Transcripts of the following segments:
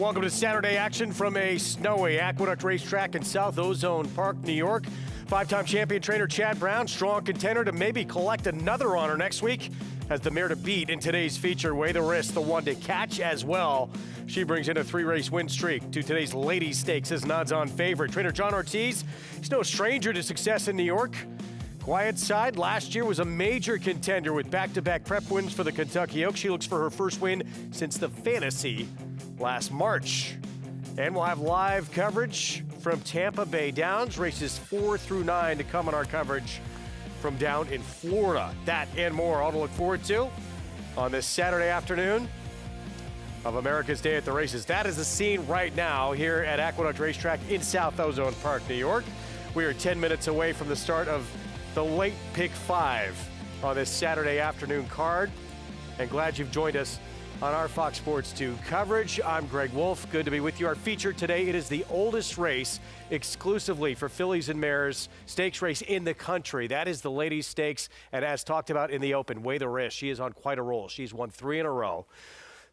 Welcome to Saturday action from a snowy Aqueduct racetrack in South Ozone Park, New York. Five-time champion trainer Chad Brown, strong contender to maybe collect another honor next week, has the mare to beat in today's feature. Weigh the Risk, the one to catch as well. She brings in a 3-race win streak to today's Ladies Stakes as an odds-on favorite. Trainer John Ortiz, he's no stranger to success in New York. Quiet side, last year was a major contender with back-to-back prep wins for the Kentucky Oaks. She looks for her first win since the Fantasy last March. And we'll have live coverage from Tampa Bay Downs, races 4 through 9 to come on our coverage from down in Florida. That and more, all to look forward to on this Saturday afternoon of America's Day at the Races. That is the scene right now here at Aqueduct Racetrack in South Ozone Park, New York. We are 10 minutes away from the start of the late pick 5 on this Saturday afternoon card. And glad you've joined us on our Fox Sports 2 coverage. I'm Greg Wolf. Good to be with you. Our feature today, it is the oldest race exclusively for fillies and mares stakes race in the country. That is the Ladies Stakes. And as talked about in the open, Weigh the Risk. She is on quite a roll. She's won 3 in a row.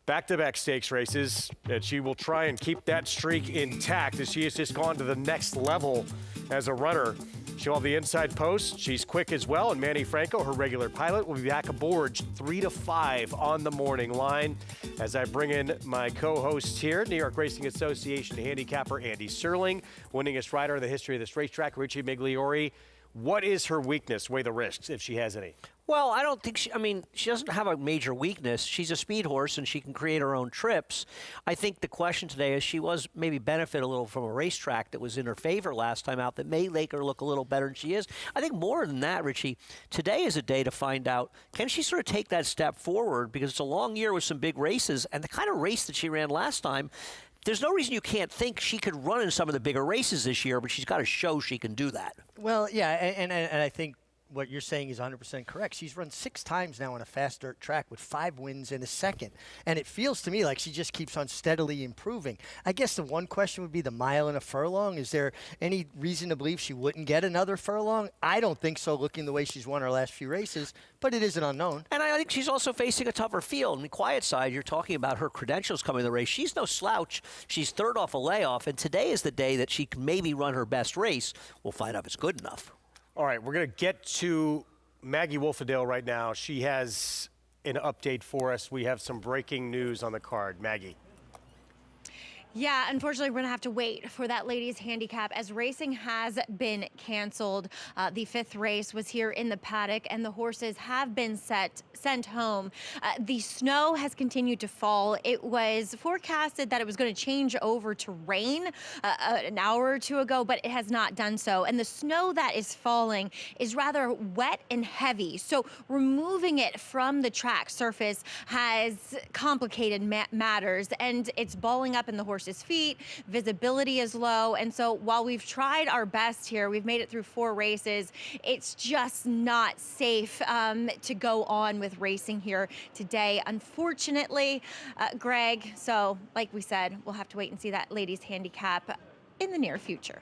Back-to-back stakes races, and she will try and keep that streak intact as she has just gone to the next level as a runner. She'll have the inside post. She's quick as well, and Manny Franco, her regular pilot, will be back aboard 3 to 5 on the morning line. As I bring in my co-hosts here, New York Racing Association handicapper Andy Serling, winningest rider in the history of this racetrack, Richie Migliori. What is her weakness? Weigh the risks, if she has any. Well, I don't think she doesn't have a major weakness. She's a speed horse and she can create her own trips. I think the question today is she was maybe benefit a little from a racetrack that was in her favor last time out that may make her look a little better than she is. I think more than that, Richie, today is a day to find out, can she sort of take that step forward? Because it's a long year with some big races, and the kind of race that she ran last time, there's no reason you can't think she could run in some of the bigger races this year, but she's got to show she can do that. Well, yeah, and I think what you're saying is 100% correct. She's run 6 times now on a fast dirt track with 5 wins in a second. And it feels to me like she just keeps on steadily improving. I guess the one question would be the mile and a furlong. Is there any reason to believe she wouldn't get another furlong? I don't think so, looking the way she's won her last few races, but it is an unknown. And I think she's also facing a tougher field. On the quiet side, you're talking about her credentials coming in the race. She's no slouch. She's third off a layoff, and today is the day that she can maybe run her best race. We'll find out if it's good enough. All right, we're going to get to Maggie Wolfadale right now. She has an update for us. We have some breaking news on the card. Maggie. Yeah, unfortunately, we're going to have to wait for that ladies handicap as racing has been canceled. The 5th race was here in the paddock and the horses have been sent home. The snow has continued to fall. It was forecasted that it was going to change over to rain an hour or 2 ago, but it has not done so. And the snow that is falling is rather wet and heavy. So removing it from the track surface has complicated matters, and it's balling up in the horses' feet. Visibility is low, and so while we've tried our best here, we've made it through 4 races, it's just not safe to go on with racing here today, unfortunately, Greg. So like we said, we'll have to wait and see that ladies handicap in the near future.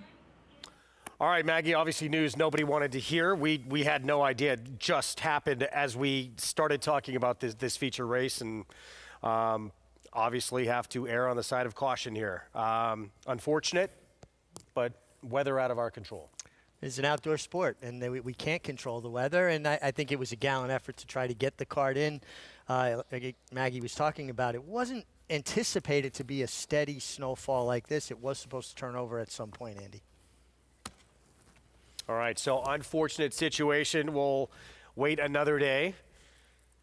All right, Maggie, obviously news nobody wanted to hear. We had no idea. It just happened as we started talking about this feature race, and obviously have to err on the side of caution here. Unfortunate, but weather out of our control. It's an outdoor sport, and we can't control the weather, and I think it was a gallant effort to try to get the card in. Like Maggie was talking about, it wasn't anticipated to be a steady snowfall like this. It was supposed to turn over at some point, Andy. All right, so unfortunate situation. We'll wait another day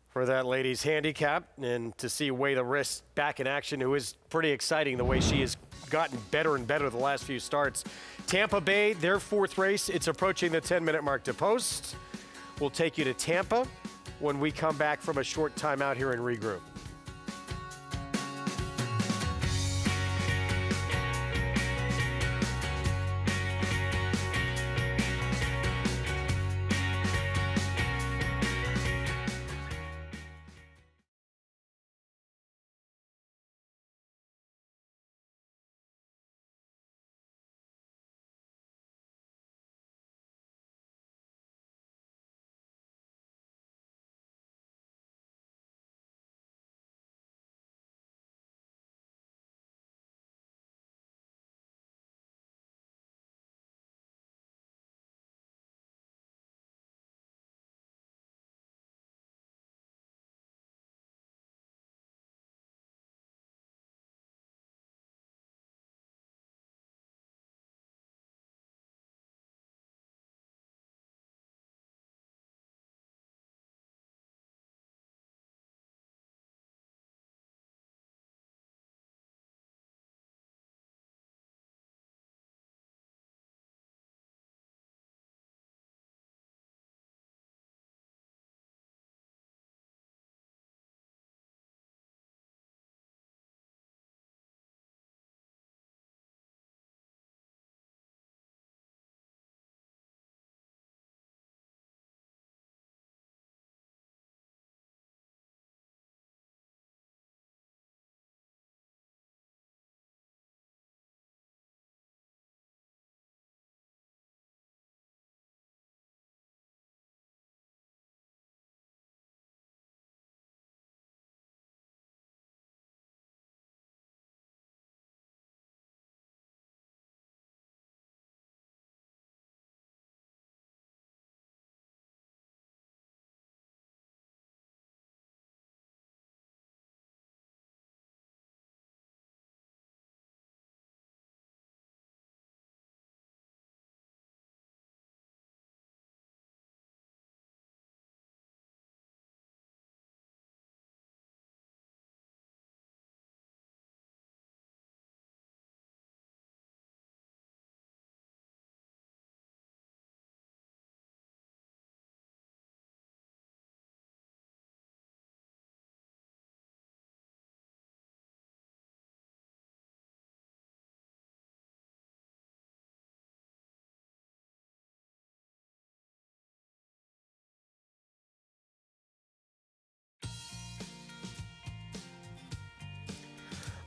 for that ladies handicap and to see Weigh the Risk back in action, who is pretty exciting the way she has gotten better and better the last few starts. Tampa Bay, their 4th race, it's approaching the 10-minute mark to post. We'll take you to Tampa when we come back from a short timeout here and regroup.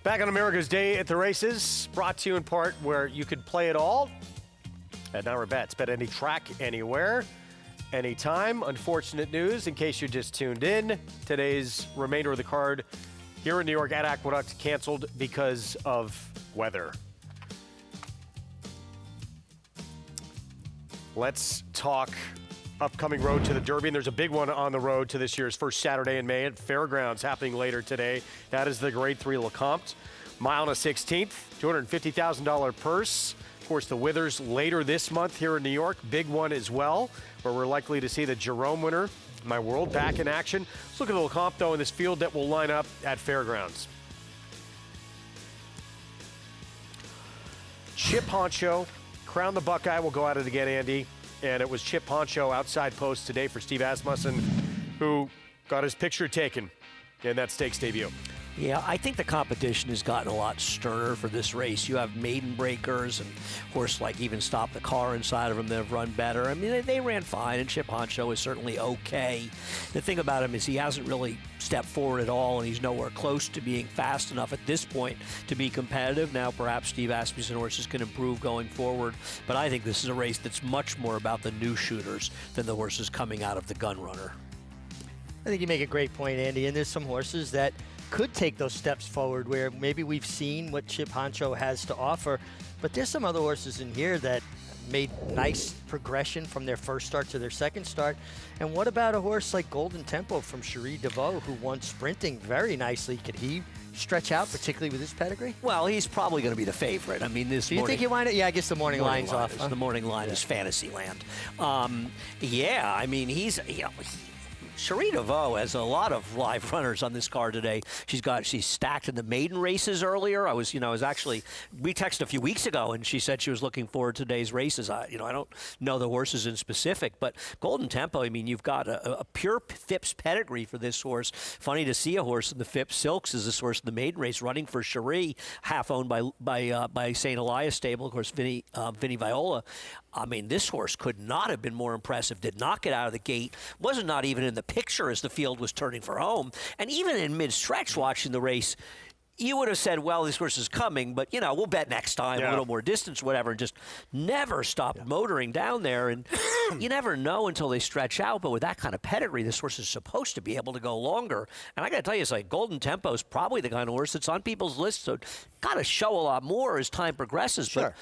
Back on America's Day at the Races, brought to you in part where you could play it all at Now Bets. Bet any track, anywhere, anytime. Unfortunate news, in case you just tuned in, today's remainder of the card here in New York at Aqueduct canceled because of weather. Let's talk upcoming road to the Derby, and there's a big one on the road to this year's first Saturday in May at Fairgrounds happening later today. That is the Grade 3 Lecomte. Mile and a 16th, $250,000 purse. Of course, the Withers later this month here in New York. Big one as well, where we're likely to see the Jerome winner, My World, back in action. Let's look at the Lecomte, though, in this field that will line up at Fairgrounds. Chip Honcho, Crown the Buckeye, will go at it again, Andy. And it was Chip Honcho outside post today for Steve Asmussen, who got his picture taken in that stakes debut. Yeah, I think the competition has gotten a lot sterner for this race. You have maiden breakers and horse like Even Stop the Car inside of them that have run better. I mean, they ran fine, and Chip Honcho is certainly okay. The thing about him is he hasn't really stepped forward at all, and he's nowhere close to being fast enough at this point to be competitive. Now, perhaps Steve Asmussen horses can improve going forward, but I think this is a race that's much more about the new shooters than the horses coming out of the gun runner. I think you make a great point, Andy, and there's some horses that could take those steps forward where maybe we've seen what Chip Honcho has to offer, but there's some other horses in here that made nice progression from their first start to their second start. And what about a horse like Golden Tempo from Cherie DeVaux, who won sprinting very nicely? Could he stretch out, particularly with his pedigree? Well, he's probably going to be the favorite. I mean, this Do you think he wind up? Yeah, I guess the morning line's line off. The morning line is Fantasyland. Yeah, I mean, he's, you know, Cherie DeVaux has a lot of live runners on this card today. She's stacked in the maiden races earlier. We texted a few weeks ago, and she said she was looking forward to today's races. I don't know the horses in specific, but Golden Tempo, I mean, you've got a pure Phipps pedigree for this horse. Funny to see a horse in the Phipps Silks as this horse in the maiden race running for Cherie, half owned by St. Elias stable, of course, Vinny Viola. I mean, this horse could not have been more impressive. Did not get out of the gate. Was not even in the picture as the field was turning for home. And even in mid-stretch watching the race, you would have said, well, this horse is coming, but, we'll bet next time, a little more distance, whatever, and just never stopped motoring down there. And you never know until they stretch out, but with that kind of pedigree, this horse is supposed to be able to go longer. And I got to tell you, it's like Golden Tempo is probably the kind of horse that's on people's lists, so got to show a lot more as time progresses. Sure. But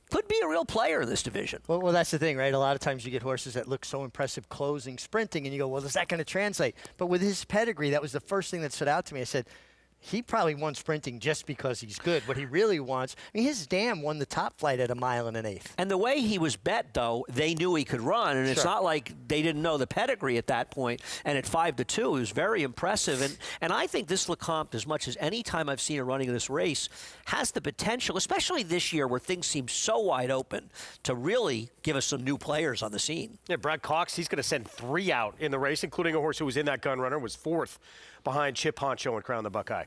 could be a real player in this division. Well, that's the thing, right? A lot of times you get horses that look so impressive closing, sprinting, and you go, well, is that going to translate? But with his pedigree, that was the first thing that stood out to me. I said, he probably won sprinting just because he's good. What he really wants, I mean, his dam won the top flight at 1 1/8 miles. And the way he was bet, though, they knew he could run, and it's not like they didn't know the pedigree at that point. And at 5-2, it was very impressive. And I think this Lecomte, as much as any time I've seen a running of this race, has the potential, especially this year where things seem so wide open, to really give us some new players on the scene. Yeah, Brad Cox, he's going to send 3 out in the race, including a horse who was in that gun runner, was 4th behind Chip Honcho and Crown the Buckeye.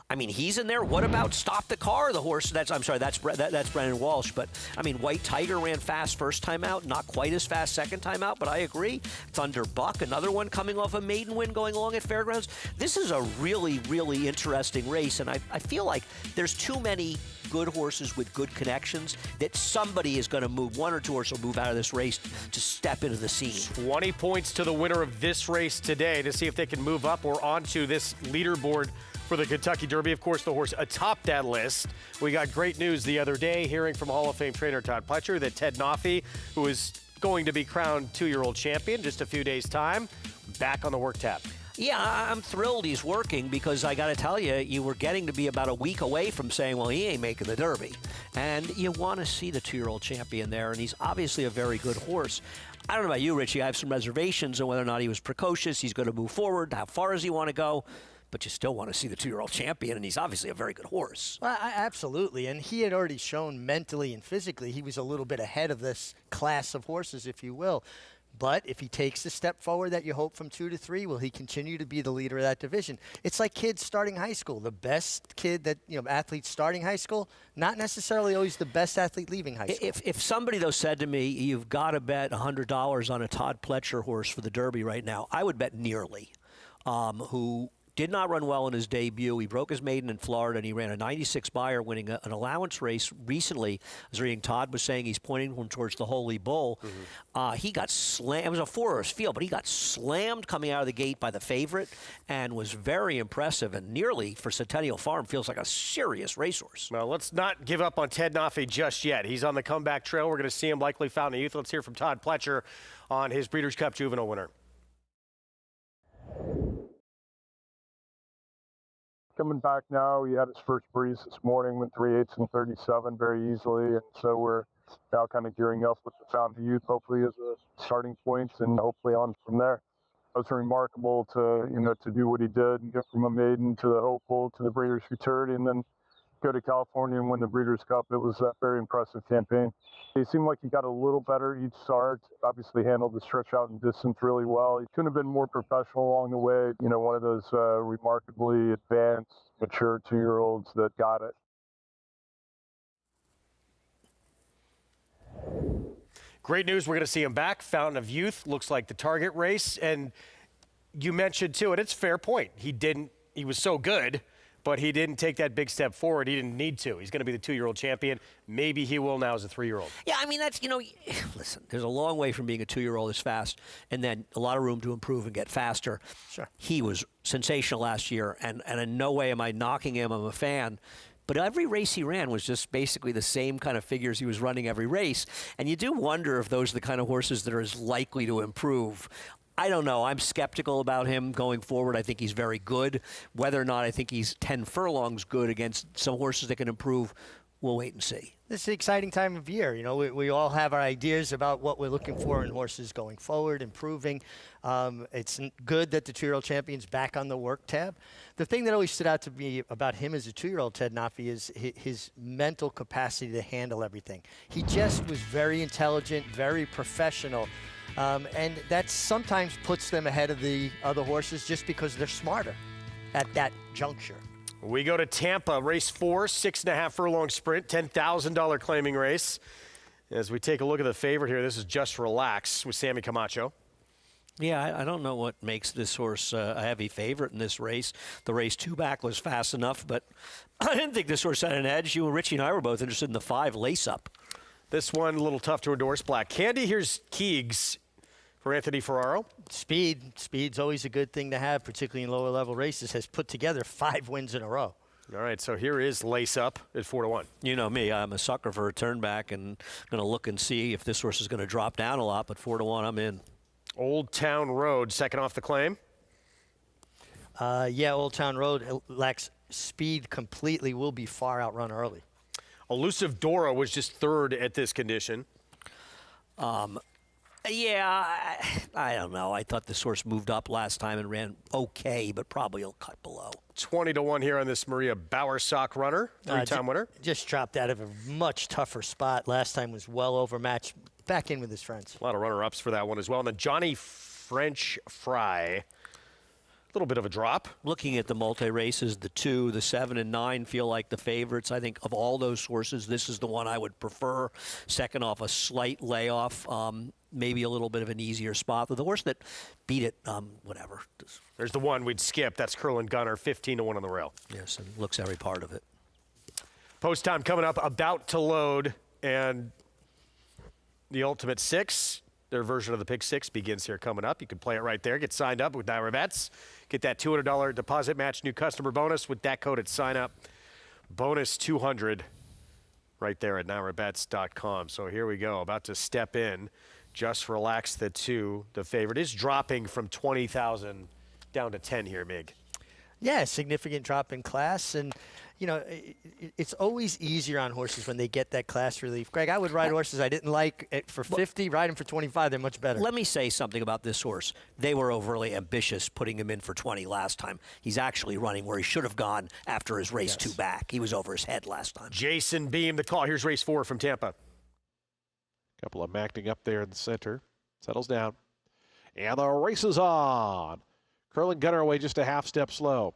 I mean, he's in there. What about Stop the Car, the horse? That's Brennan Walsh. But, I mean, White Tiger ran fast first time out, not quite as fast second time out, but I agree. Thunder Buck, another one coming off a maiden win going along at Fairgrounds. This is a really, really interesting race, and I feel like there's too many good horses with good connections that somebody is going to move, one or two horses will move out of this race to step into the scene. 20 points to the winner of this race today to see if they can move up or onto this leaderboard for the Kentucky Derby. Of course, the horse atop that list. We got great news the other day, hearing from Hall of Fame trainer Todd Pletcher that Ted Noffey, who is going to be crowned 2-year-old champion just a few days' time, back on the work tab. Yeah, I'm thrilled he's working because I got to tell you, you were getting to be about a week away from saying, well, he ain't making the Derby. And you want to see the 2-year-old champion there, and he's obviously a very good horse. I don't know about you, Richie. I have some reservations on whether or not he was precocious. He's going to move forward. How far does he want to go? But you still want to see the 2-year-old champion, and he's obviously a very good horse. Well, absolutely. And he had already shown mentally and physically he was a little bit ahead of this class of horses, if you will. But if he takes the step forward that you hope from 2 to 3, will he continue to be the leader of that division? It's like kids starting high school. The best kid that, athletes starting high school, not necessarily always the best athlete leaving high school. If somebody, though, said to me, you've got to bet $100 on a Todd Pletcher horse for the Derby right now, I would bet Nearly, who did not run well in his debut. He broke his maiden in Florida, and he ran a 96 buyer, winning an allowance race recently. I was reading Todd was saying he's pointing him towards the Holy Bull. He got slammed. It was a 4-horse field, but he got slammed coming out of the gate by the favorite and was very impressive, and nearly, for Centennial Farm, feels like a serious racehorse. Well, let's not give up on Ted Nafi just yet. He's on the comeback trail. We're going to see him likely found in youth. Let's hear from Todd Pletcher on his Breeders' Cup Juvenile winner. Coming back now, he had his first breeze this morning, went 3/8 and 37 very easily, and so we're now kind of gearing up with the Fountain Youth, hopefully as a starting point, and hopefully on from there. It was remarkable to do what he did and get from a maiden to the hopeful to the Breeders' Futurity, and then go to California and win the Breeders' Cup. It was a very impressive campaign. He seemed like he got a little better each start, obviously handled the stretch out and distance really well. He couldn't have been more professional along the way. One of those remarkably advanced, mature 2-year-olds that got it. Great news. We're going to see him back. Fountain of Youth looks like the target race. And you mentioned, too, and it's a fair point. He was so good, but he didn't take that big step forward. He didn't need to. He's going to be the 2-year-old champion. Maybe he will now as a 3-year-old. Yeah, I mean, that's, listen, there's a long way from being a 2-year-old as fast, and then a lot of room to improve and get faster. Sure. He was sensational last year, and in no way am I knocking him. I'm a fan. But every race he ran was just basically the same kind of figures he was running every race. And you do wonder if those are the kind of horses that are as likely to improve. I don't know. I'm skeptical about him going forward. I think he's very good. Whether or not I think he's 10 furlongs good against some horses that can improve, we'll wait and see. This is an exciting time of year. We all have our ideas about what we're looking for in horses going forward, improving. It's good that the 2-year-old champion's back on the work tab. The thing that always stood out to me about him as a 2-year-old, Ted Nafi, is his mental capacity to handle everything. He just was very intelligent, very professional. And that sometimes puts them ahead of the other horses just because they're smarter at that juncture. We go to Tampa, race 4, 6.5 furlong sprint, $10,000 claiming race. As we take a look at the favorite here, this is Just Relax with Sammy Camacho. Yeah, I don't know what makes this horse a heavy favorite in this race. The race 2 back was fast enough, but I didn't think this horse had an edge. You and Richie and I were both interested in the 5 Lace Up. This one a little tough to endorse. Black Candy. Here's Keegs for Anthony Ferraro. Speed's always a good thing to have, particularly in lower level races. Has put together 5 wins in a row. All right, so here is Lace Up at 4-1. You know me, I'm a sucker for a turn back and going to look and see if this horse is going to drop down a lot, but 4-1, I'm in. Old Town Road, second off the claim. Yeah, Old Town Road lacks speed completely, will be far outrun early. Elusive Dora was just third at this condition. Yeah, I don't know. I thought this horse moved up last time and ran okay, but probably will cut below. 20-1 here on this Maria Bowersock runner, 3-time winner. Just dropped out of a much tougher spot. Last time was well overmatched. Back in with his friends. A lot of runner-ups for that one as well. And then Johnny French Fry, a little bit of a drop. Looking at the multi-races, the 2, the 7, and 9 feel like the favorites. I think of all those horses, this is the one I would prefer. Second off a slight layoff. Maybe a little bit of an easier spot. The horse that beat it, whatever. There's the one we'd skip. That's Curlin Gunner, 15-1 on the rail. Yes, and looks every part of it. Post time coming up, about to load, and the Ultimate 6, their version of the Pick 6 begins here coming up. You can play it right there. Get signed up with Naira Bets. Get that $200 deposit match new customer bonus with that code at sign up. Bonus 200 right there at nairabets.com. So here we go, about to step in. Just Relax, the 2. The favorite is dropping from 20,000 down to 10 here, Mig. Yeah, significant drop in class. And, it's always easier on horses when they get that class relief. Greg, I would ride horses I didn't like for 50, ride them for 25. They're much better. Let me say something about this horse. They were overly ambitious putting him in for 20 last time. He's actually running where he should have gone after his race 2 back. He was over his head last time. Jason Beam, the call. Here's race 4 from Tampa. Couple of acting up there in the center. Settles down. And the race is on. Curlin Gunner away just a half step slow.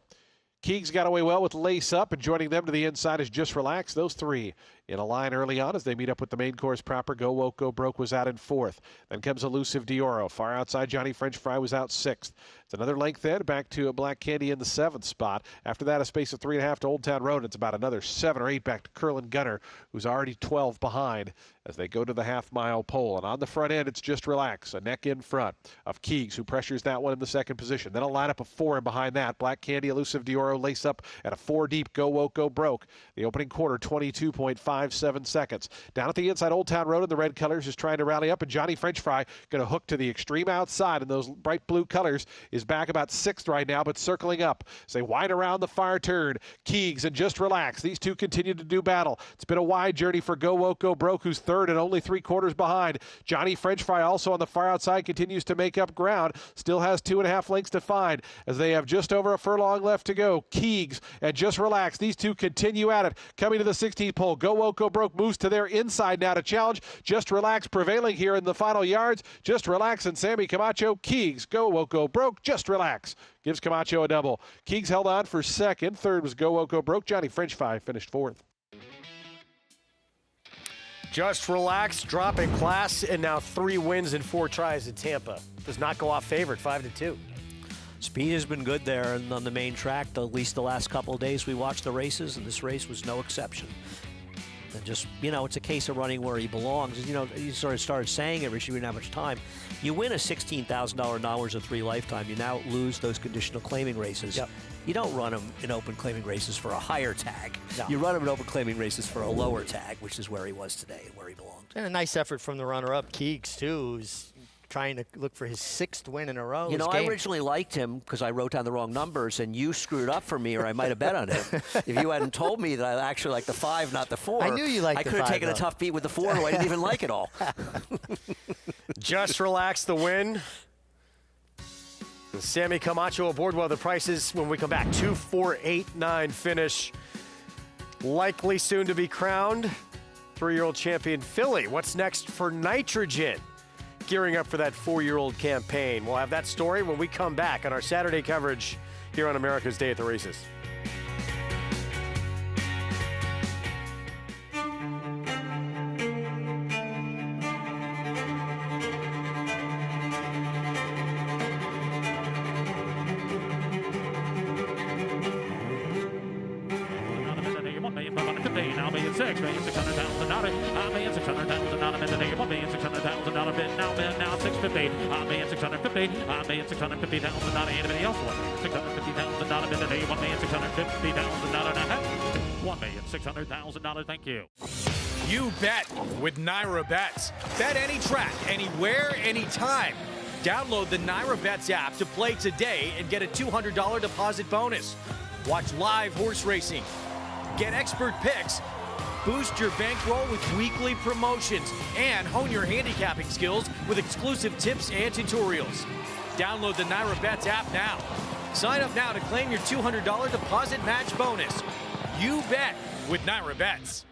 Keegs got away well with Lace Up, and joining them to the inside is Just Relax. Those 3 in a line early on as they meet up with the main course proper. Go Woke, Go Broke was out in 4th. Then comes Elusive Dioro. Far outside, Johnny French Fry was out 6th. It's another length in, back to Black Candy in the 7th spot. After that, a space of 3.5 to Old Town Road. It's about another 7 or 8 back to Curlin Gunner, who's already 12 behind as they go to the half-mile pole. And on the front end, it's Just Relax, a neck in front of Keegs, who pressures that one in the 2nd position. Then a lineup of 4 in behind that. Black Candy, Elusive Dioro, Lace Up, and a 4 deep Go Woke Go Broke. The opening quarter, 22.57 seconds. Down at the inside, Old Town Road in the red colors is trying to rally up, and Johnny French Fry going to hook to the extreme outside in those bright blue colors, is back about 6th right now, but circling up. As they wind around the far turn, Keegs and Just Relax. These two continue to do battle. It's been a wide journey for Go Woke Go Broke, who's 3rd and only 3/4 behind. Johnny French Fry also on the far outside continues to make up ground. Still has 2.5 lengths to find as they have just over a furlong left to go. Keegs and Just Relax. These two continue at it. Coming to the 16th pole. Go Woke Go Broke moves to their inside now to challenge. Just Relax prevailing here in the final yards. Just Relax and Sammy Camacho. Keegs, Go Woke Go Broke. Just Relax gives Camacho a double. Keegs held on for 2nd. 3rd was Go Woke Go Broke. Johnny French Fry finished 4th. Just Relax, dropping class, and now 3 wins and 4 tries at Tampa. Does not go off favorite, 5-2. Speed has been good there and on the main track, at least the last couple of days we watched the races, and this race was no exception. And just, it's a case of running where he belongs. You sort of started saying it, Richie, we didn't have much time. You win a $16,000 Knowledge of 3 lifetime. You now lose those conditional claiming races. Yep. You don't run them in open claiming races for a higher tag. No. You run them in open claiming races for a lower tag, which is where he was today and where he belonged. And a nice effort from the runner-up, Keegs, too, who's trying to look for his 6th win in a row. I originally liked him because I wrote down the wrong numbers, and you screwed up for me, or I might have bet on him. If you hadn't told me that I actually liked the 5, not the 4, I knew you liked I the could have 5, taken a though. tough beat with the 4, who I didn't even like at all. Just Relax, the win. Sammy Camacho aboard. Well, the prices when we come back. 2, 4, 8, 9 finish. Likely soon to be crowned 3-year-old champion filly. What's next for Nitrogen? Gearing up for that 4-year-old campaign. We'll have that story when we come back on our Saturday coverage here on America's Day at the Races. $1,600,000. Thank you. You bet with Naira Bets. Bet any track, anywhere, anytime. Download the Naira Bets app to play today and get a $200 deposit bonus. Watch live horse racing. Get expert picks. Boost your bankroll with weekly promotions and hone your handicapping skills with exclusive tips and tutorials. Download the Naira Bets app now. Sign up now to claim your $200 deposit match bonus. You bet with Naira Bets.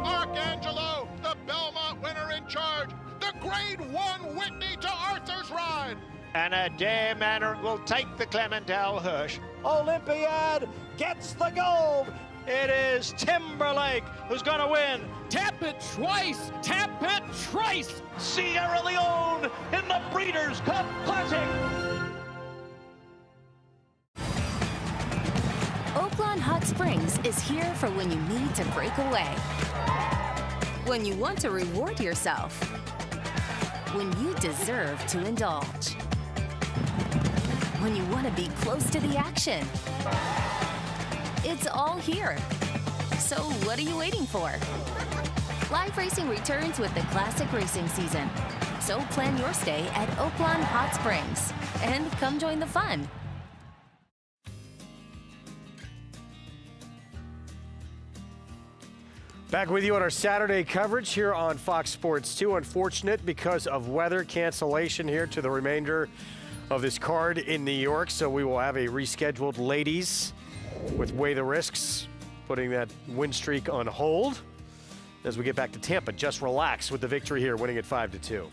Arcangelo, the Belmont winner in charge. The Grade 1 Whitney to Arthur's ride. And a dare manner will take the Clementel Hirsch. Olympiad gets the gold. It is Timberlake who's going to win. Tap it twice. Tap it twice. Sierra Leone in the Breeders' Cup Classic. Oaklawn Hot Springs is here for when you need to break away, when you want to reward yourself, when you deserve to indulge, when you want to be close to the action. It's all here. So what are you waiting for? Live racing returns with the classic racing season. So plan your stay at Oaklawn Hot Springs and come join the fun. Back with you on our Saturday coverage here on Fox Sports 2. Unfortunate because of weather cancellation here to the remainder of this card in New York. So we will have a rescheduled ladies with Weigh the Risks, putting that win streak on hold. As we get back to Tampa, Just Relax with the victory here, winning at 5-2.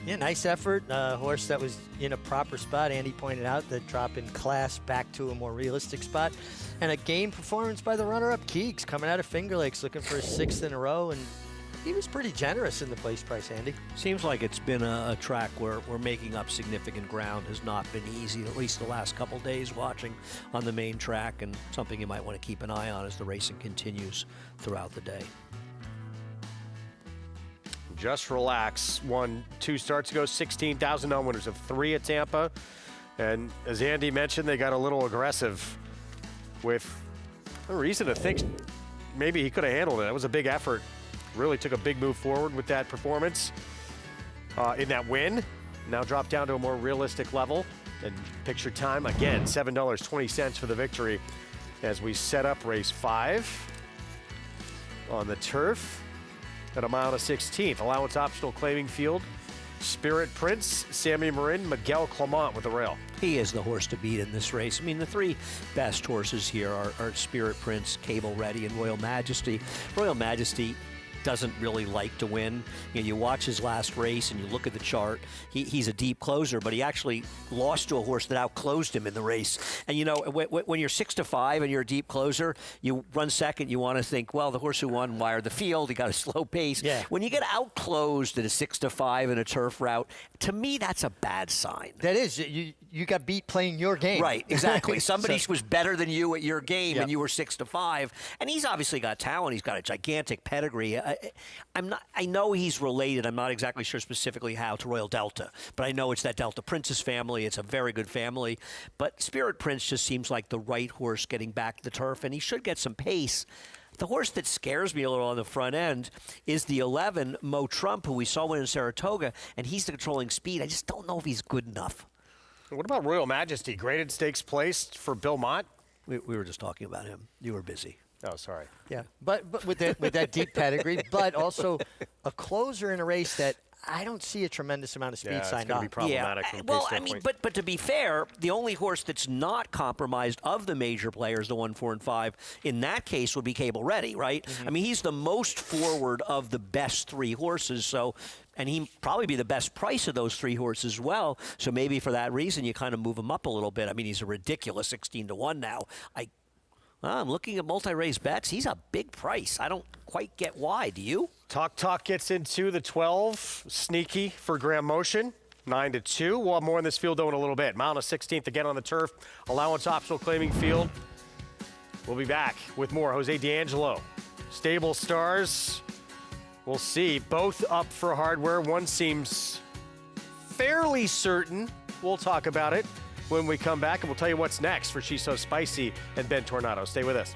Yeah, nice effort. Horse that was in a proper spot. Andy pointed out the drop in class back to a more realistic spot. And a game performance by the runner-up, Keegs, coming out of Finger Lakes, looking for his 6th in a row. And He was pretty generous in the place price, Andy. Seems like it's been a track where making up significant ground has not been easy, at least the last couple days watching on the main track, and something you might want to keep an eye on as the racing continues throughout the day. Just relax. Won 2 starts ago, $16,000 winners of 3 at Tampa. And as Andy mentioned, they got a little aggressive with a reason to think maybe he could have handled it. It was a big effort. Really took a big move forward with that performance in that win. Now dropped down to a more realistic level. And picture time, again, $7.20 for the victory as we set up race 5 on the turf at a mile and a 16th. Allowance optional claiming field. Spirit Prince, Sammy Marin, Miguel Clement with the rail. He is the horse to beat in this race. I mean, the 3 best horses here are Spirit Prince, Cable Ready, and Royal Majesty. Royal Majesty doesn't really like to win. You know, you watch his last race and you look at the chart. He's a deep closer, but he actually lost to a horse that outclosed him in the race. And you know, when you're 6-5 and you're a deep closer, you run second. You want to think, well, the horse who won wired the field. He got a slow pace. Yeah. When you get outclosed at a 6-5 in a turf route, to me, that's a bad sign. That is, you got beat playing your game. Right, exactly. Somebody was better than you at your game, Yep. and you were 6-5. And he's obviously got talent. He's got a gigantic pedigree. I know he's related. I'm not exactly sure specifically how to Royal Delta, but I know it's that Delta Princess family. It's a very good family. But Spirit Prince just seems like the right horse getting back to the turf, and he should get some pace. The horse that scares me a little on the front end is the 11, Mo Trump, who we saw win in Saratoga, and he's the controlling speed. I just don't know if he's good enough. What about Royal Majesty? Graded stakes placed for Bill Mott? We were just talking about him. You were busy. Oh, sorry. Yeah, but with that deep pedigree, but also a closer in a race that I don't see a tremendous amount of speed Yeah, signed it's going to up. be problematic from a pace well, I standpoint. mean, but to be fair, the only horse that's not compromised of the major players, the 1, 4, and 5, in that case would be Cable Ready, right? Mm-hmm. I mean, he's the most forward of the best 3 horses, so, and he'd probably be the best price of those 3 horses as well. So maybe for that reason, you kind of move him up a little bit. I mean, he's a ridiculous 16-1 now. I'm looking at multi-race bets. He's a big price. I don't quite get why. Do you? Talk gets into the 12. Sneaky for Graham Motion. 9-2. We'll have more in this field, though, in a little bit. Mile and a 16th again on the turf. Allowance optional claiming field. We'll be back with more. Jose D'Angelo. Stable stars. We'll see. Both up for hardware. One seems fairly certain. We'll talk about it when we come back, and we'll tell you what's next for She's So Spicy and Ben Tornado. Stay with us.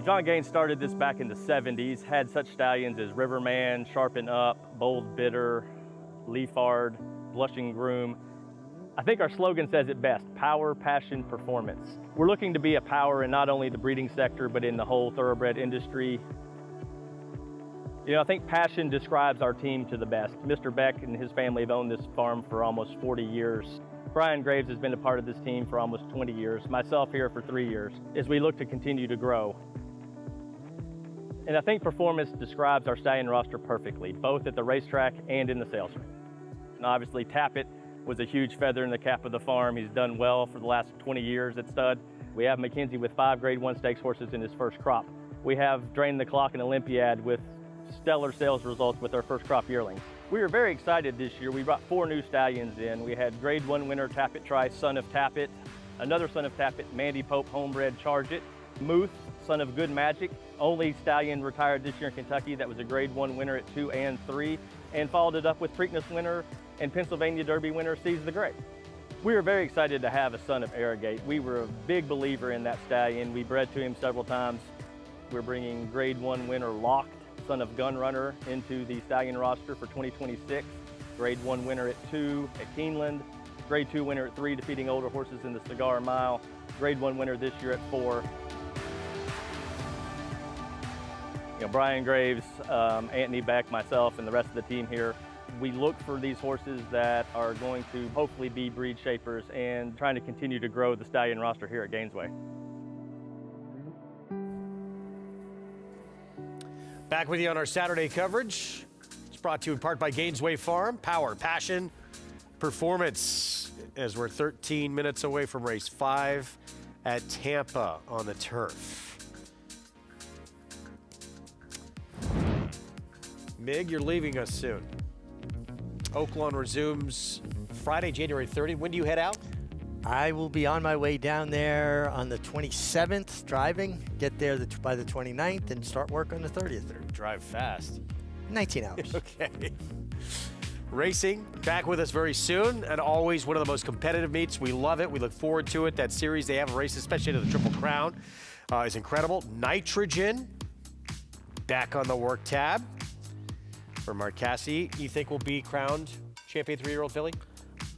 John Gaines started this back in the 70s, had such stallions as Riverman, Sharpen Up, Bold Bitter, Leafard, Blushing Groom. I think our slogan says it best: power, passion, performance. We're looking to be a power in not only the breeding sector, but in the whole thoroughbred industry. You know, I think passion describes our team to the best. Mr. Beck and his family have owned this farm for almost 40 years. Brian Graves has been a part of this team for almost 20 years, myself here for 3 years, as we look to continue to grow. And I think performance describes our stallion roster perfectly, both at the racetrack and in the sales ring. And obviously, Tappet was a huge feather in the cap of the farm. He's done well for the last 20 years at stud. We have McKenzie with 5 Grade 1 stakes horses in his first crop. We have Drain the Clock and Olympiad with stellar sales results with our first crop yearlings. We were very excited this year. We brought 4 new stallions in. We had Grade 1 winner Tappet Trice, son of Tappet, another son of Tappet, Mandy Pope, homebred Charge It, Muth, son of Good Magic, only stallion retired this year in Kentucky that was a Grade 1 winner at 2 and 3, and followed it up with Preakness winner and Pennsylvania Derby winner Seize the Great. We were very excited to have a son of Arrogate. We were a big believer in that stallion. We bred to him several times. We're bringing Grade 1 winner Locked, son of Gun Runner, into the stallion roster for 2026. Grade 1 winner at 2 at Keeneland. Grade 2 winner at 3, defeating older horses in the Cigar Mile. Grade 1 winner this year at 4. You know, Brian Graves, Anthony Beck, myself, and the rest of the team here, we look for these horses that are going to hopefully be breed shapers and trying to continue to grow the stallion roster here at Gainesway. Back with you on our Saturday coverage. It's brought to you in part by Gainesway Farm. Power, passion, performance. As we're 13 minutes away from race 5 at Tampa on the turf. Mig, you're leaving us soon. Oaklawn resumes Friday, January 30th. When do you head out? I will be on my way down there on the 27th, driving, get there by the 29th, and start work on the 30th. Drive fast. 19 hours. Okay. Racing, back with us very soon, and always one of the most competitive meets. We love it. We look forward to it. That series they have of races, especially to the Triple Crown, is incredible. Nitrogen, back on the work tab for Marcassi. You think will be crowned champion 3-year-old filly?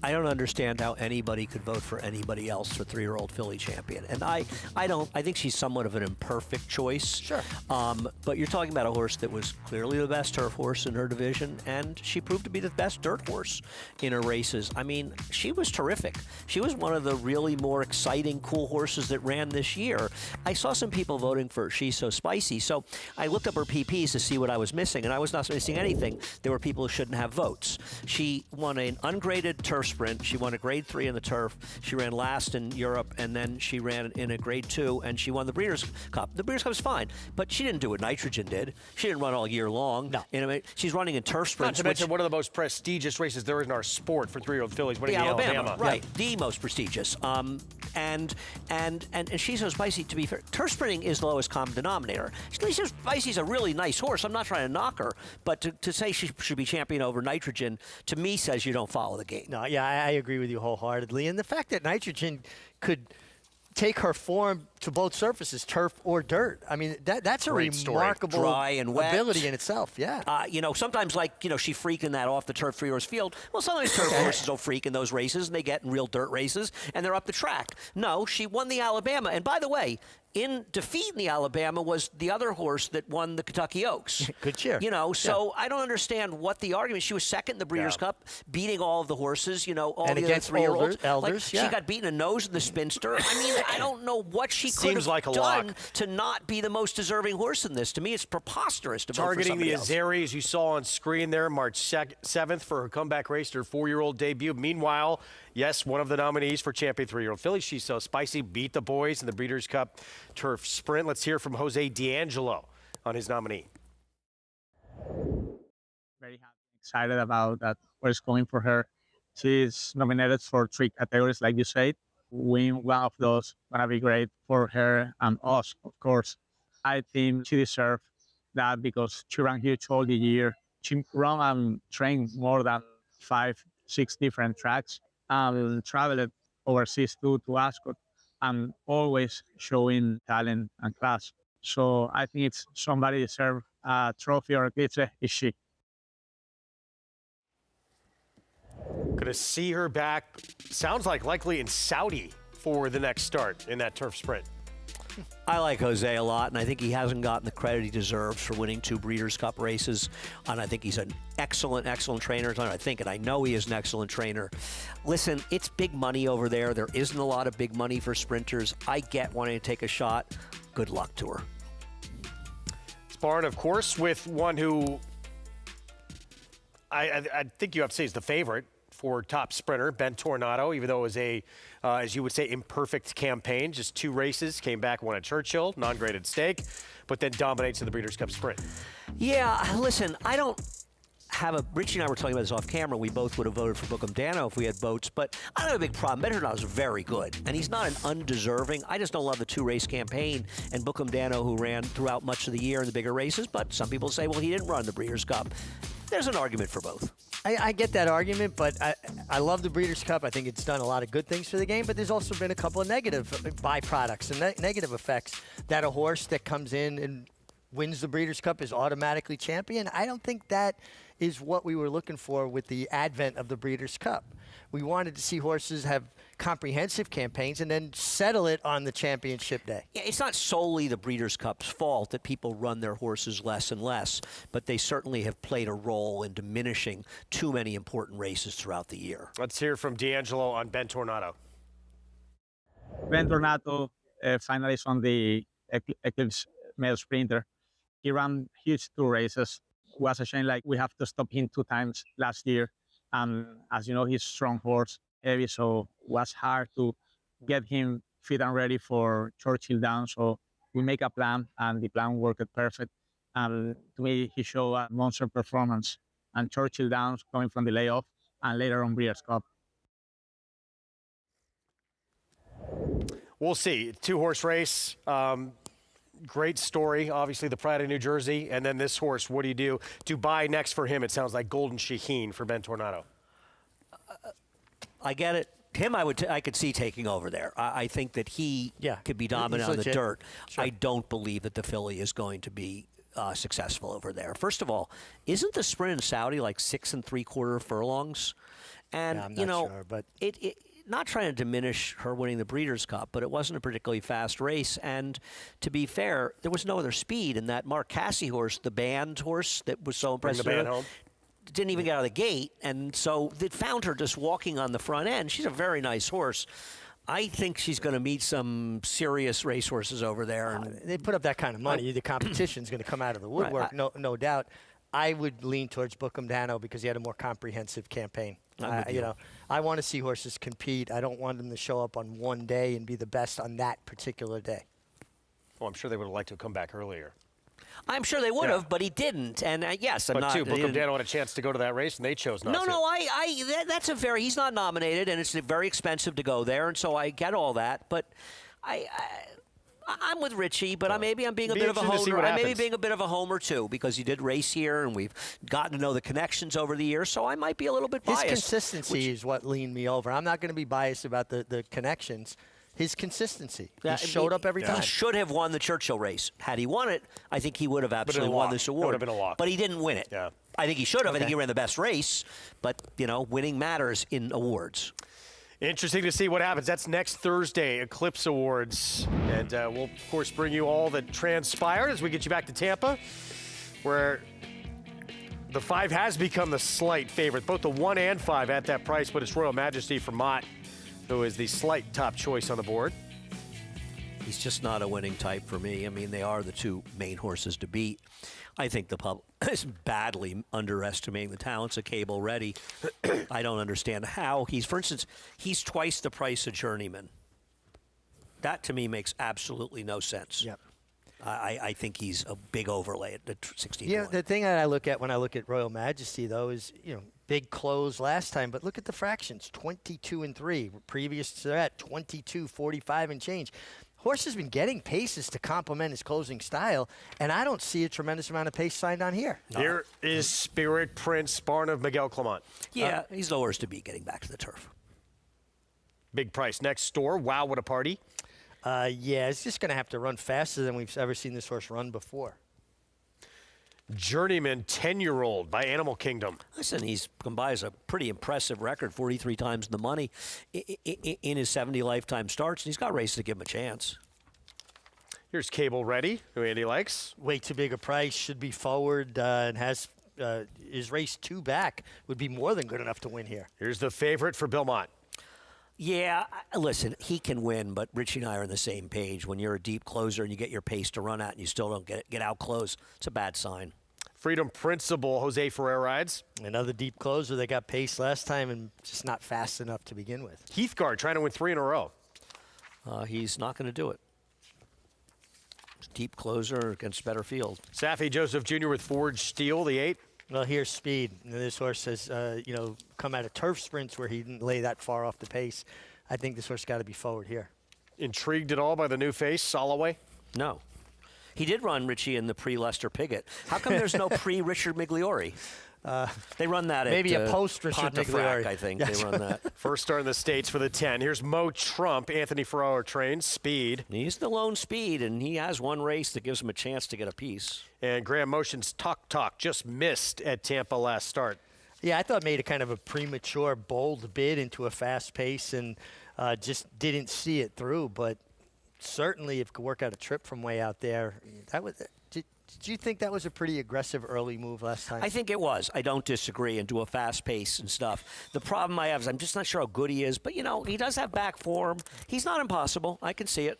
I don't understand how anybody could vote for anybody else for 3-year-old filly champion. And I think she's somewhat of an imperfect choice. Sure. But you're talking about a horse that was clearly the best turf horse in her division, and she proved to be the best dirt horse in her races. I mean, she was terrific. She was one of the really more exciting, cool horses that ran this year. I saw some people voting for She's So Spicy, so I looked up her PPs to see what I was missing, and I was not missing anything. There were people who shouldn't have votes. She won an ungraded turf sprint. She won a grade 3 in the turf. She ran last in Europe, and then she ran in a grade 2, and she won the Breeders' Cup. The Breeders' Cup was fine, but she didn't do what Nitrogen did. She didn't run all year long. No. You know, she's running in turf sprints. Not to mention one of the most prestigious races there is in our sport for 3-year-old fillies, winning the Alabama. Right, the most prestigious. And She's So Spicy, to be fair, turf sprinting is the lowest common denominator. She's So Spicy's a really nice horse. I'm not trying to knock her, but to say she should be champion over Nitrogen, to me, says you don't follow the game. No, yeah, I agree with you wholeheartedly. And the fact that Nitrogen could take her form to both surfaces, turf or dirt. I mean, that's a remarkable dry and wet ability in itself. Yeah. You know, sometimes she freaked in that off the turf 3-horse field. Well, sometimes turf horses will freak in those races, and they get in real dirt races, and they're up the track. No, she won the Alabama. And by the way, in defeat in the Alabama was the other horse that won the Kentucky Oaks. Good cheer. You know, so I don't understand what the argument. She was second in the Breeders' Cup, beating all of the horses, you know, all and the against other 3-year-olds. elders, She got beaten a nose in the Spinster. I mean, I don't know what she could have done to not be the most deserving horse in this. To me, it's preposterous to vote for somebody else. Targeting the Azeri, as you saw on screen there, March 7th for her comeback race, her 4-year-old debut. Meanwhile, yes, one of the nominees for champion 3-year-old filly. She's So Spicy, beat the boys in the Breeders' Cup Turf Sprint. Let's hear from Jose D'Angelo on his nominee. Very happy, excited about that. What's going for her. She's nominated for 3 categories, like you said. Win one of those gonna be great for her and us, of course. I think she deserves that because she ran huge all the year. She ran and trained more than 5-6 different tracks and traveled overseas to Ascot and always showing talent and class. So I think it's somebody deserve a trophy or Eclipse, is she. Going to see her back, sounds like likely in Saudi for the next start in that turf sprint. I like Jose a lot, and I think he hasn't gotten the credit he deserves for winning 2 Breeders' Cup races. And I think he's an excellent, excellent trainer. I think, and I know he is an excellent trainer. Listen, it's big money over there. There isn't a lot of big money for sprinters. I get wanting to take a shot. Good luck to her. Sparn, of course, with one who I think you have to say is the favorite for top sprinter, Ben Tornado, even though it was a, as you would say, imperfect campaign. Just 2 races, came back, won at Churchill, non-graded stake, but then dominates in the Breeders' Cup Sprint. Yeah, listen, I don't have a, Richie and I were talking about this off camera, we both would have voted for Bookham Dano if we had votes, but I don't have a big problem. Ben Tornado is very good, and he's not an undeserving. I just don't love the 2-race campaign, and Bookham Dano, who ran throughout much of the year in the bigger races, but some people say, well, he didn't run the Breeders' Cup. There's an argument for both. I get that argument, but I love the Breeders' Cup. I think it's done a lot of good things for the game, but there's also been a couple of negative byproducts and negative effects that a horse that comes in and wins the Breeders' Cup is automatically champion. I don't think that is what we were looking for with the advent of the Breeders' Cup. We wanted to see horses have comprehensive campaigns and then settle it on the championship day. Yeah, it's not solely the Breeders' Cup's fault that people run their horses less and less, but they certainly have played a role in diminishing too many important races throughout the year. Let's hear from D'Angelo on Ben Tornado. Ben Tornado, finalist on the Eclipse male sprinter. He ran huge 2 races. Was a shame, like we have to stop him 2 times last year. As you know, he's a strong horse, heavy, so was hard to get him fit and ready for Churchill Downs. So we make a plan, and the plan worked perfect. And to me, he showed a monster performance. And Churchill Downs coming from the layoff, and later on Breeders' Cup. We'll see. 2-horse race. Great story, obviously the pride of New Jersey, and then this horse. What do you do? Dubai next for him. It sounds like Golden Shaheen for Ben Tornado. I get it. Him, I could see taking over there. I think that he could be dominant on the dirt. Sure. I don't believe that the filly is going to be successful over there. First of all, isn't the sprint in Saudi like 6 3/4 furlongs? And I'm not sure, but not trying to diminish her winning the Breeders' Cup, but it wasn't a particularly fast race. And to be fair, there was no other speed in that Mark Cassie horse, the band horse that was so impressive. Bring the band home. Didn't even get out of the gate, and so they found her just walking on the front end. She's a very nice horse. I think she's going to meet some serious racehorses over there. And they put up that kind of money. The competition's going to come out of the woodwork, right. no doubt. I would lean towards Bookham Dano because he had a more comprehensive campaign. I want to see horses compete. I don't want them to show up on one day and be the best on that particular day. Well, I'm sure they would have liked to come back earlier. I'm sure they would have, but he didn't. And yes, I'm not. But Bookham Dano had a chance to go to that race, and they chose not to. No, that's a very. He's not nominated, and it's very expensive to go there, and so I get all that. But I'm with Richie, but maybe I'm being a bit of a homer. I may be being a bit of a homer too, because he did race here, and we've gotten to know the connections over the years. So I might be a little bit biased. His consistency is what leaned me over. I'm not going to be biased about the connections. His consistency. He showed up every time. He should have won the Churchill race. Had he won it, I think he would have absolutely won this award. It would have been a lock. But he didn't win it. Yeah. I think he should have. Okay. I think he ran the best race. But, winning matters in awards. Interesting to see what happens. That's next Thursday, Eclipse Awards. And we'll, of course, bring you all that transpired as we get you back to Tampa, where the 5 has become the slight favorite. Both the 1 and 5 at that price, but it's Royal Majesty for Mott, who is the slight top choice on the board. He's just not a winning type for me. I mean, they are the 2 main horses to beat. I think the public is badly underestimating the talents of Cable Ready. I don't understand how for instance, he's twice the price of Journeyman. That to me makes absolutely no sense. Yep. I think he's a big overlay at 16. Yeah, the thing that I look at when I look at Royal Majesty, though, is, big close last time, but look at the fractions, 22 and 3. Previous to that, 22, 45 and change. Horse has been getting paces to complement his closing style, and I don't see a tremendous amount of pace signed on here. Here is Spirit Prince, Barn of Miguel Clement. Yeah, he's lowers to be getting back to the turf. Big price. Next store, Wow, What a Party. Yeah, it's just going to have to run faster than we've ever seen this horse run before. Journeyman 10-year-old by Animal Kingdom. Listen, he's combines a pretty impressive record, 43 times the money in his 70 lifetime starts, and he's got races to give him a chance. Here's Cable Ready, who Andy likes. Way too big a price, should be forward, and has his race 2 back, would be more than good enough to win here. Here's the favorite for Belmont. Yeah, listen, he can win, but Richie and I are on the same page. When you're a deep closer and you get your pace to run at and you still don't get out close, it's a bad sign. Freedom Principle, Jose Ferrer rides. Another deep closer. They got pace last time and just not fast enough to begin with. Heathguard trying to win 3 in a row. He's not going to do it. Deep closer against a better field. Saffie Joseph Jr. with Forge Steel, the 8. Well, here's speed. This horse has, come out of turf sprints where he didn't lay that far off the pace. I think this horse got to be forward here. Intrigued at all by the new face, Soloway? No. He did run Richie in the pre-Lester Piggott. How come there's no pre-Richard Migliori? They run that maybe at a post-Richard Migliori. I think they run that. First start in the States for the 10. Here's Mo Trump, Anthony Ferraro trains, speed. He's the lone speed, and he has one race that gives him a chance to get a piece. And Graham Motion's Talk just missed at Tampa last start. Yeah, I thought made a kind of a premature, bold bid into a fast pace and just didn't see it through. But certainly, if it could work out a trip from way out there, that was. Did you think that was a pretty aggressive early move last time? I think it was. I don't disagree, and do a fast pace and stuff. The problem I have is I'm just not sure how good he is. But, he does have back form. He's not impossible. I can see it.